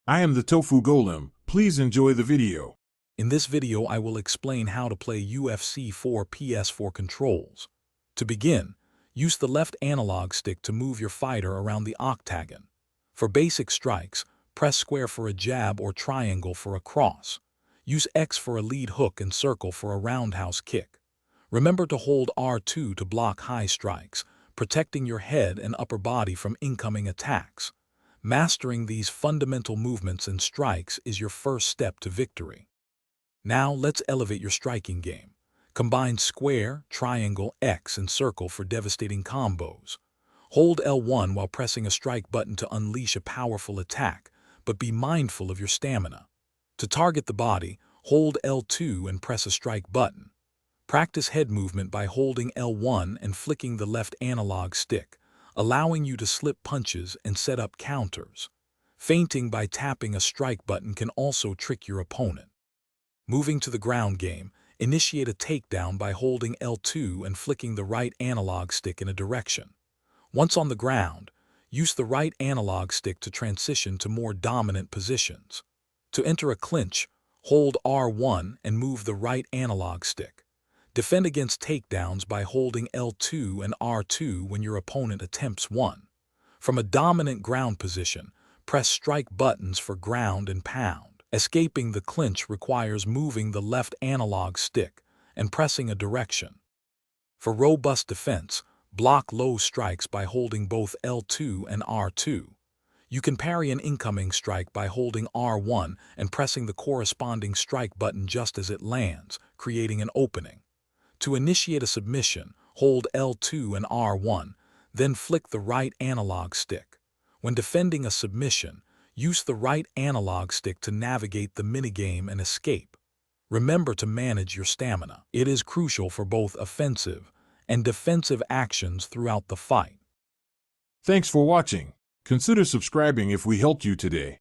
I am the Tofu Golem. Please enjoy the video. In this video, I will explain how to play UFC 4 PS4 controls. To begin, use the left analog stick to move your fighter around the octagon. For basic strikes, press square for a jab or triangle for a cross. Use X for a lead hook and circle for a roundhouse kick. Remember to hold R2 to block high strikes, protecting your head and upper body from incoming attacks. Mastering these fundamental movements and strikes is your first step to victory. Now let's elevate your striking game. Combine square, triangle, X, and circle for devastating combos. Hold L1 while pressing a strike button to unleash a powerful attack, but be mindful of your stamina. To target the body, hold L2 and press a strike button. Practice head movement by holding L1 and flicking the left analog stick, allowing you to slip punches and set up counters. Feinting by tapping a strike button can also trick your opponent. Moving to the ground game, initiate a takedown by holding L2 and flicking the right analog stick in a direction. Once on the ground, use the right analog stick to transition to more dominant positions. To enter a clinch, hold R1 and move the right analog stick. Defend against takedowns by holding L2 and R2 when your opponent attempts one. From a dominant ground position, press strike buttons for ground and pound. Escaping the clinch requires moving the left analog stick and pressing a direction. For robust defense, block low strikes by holding both L2 and R2. You can parry an incoming strike by holding R1 and pressing the corresponding strike button just as it lands, creating an opening. To initiate a submission, hold L2 and R1, then flick the right analog stick. When defending a submission, use the right analog stick to navigate the minigame and escape. Remember to manage your stamina. It is crucial for both offensive and defensive actions throughout the fight. Thanks for watching. Consider subscribing if we helped you today.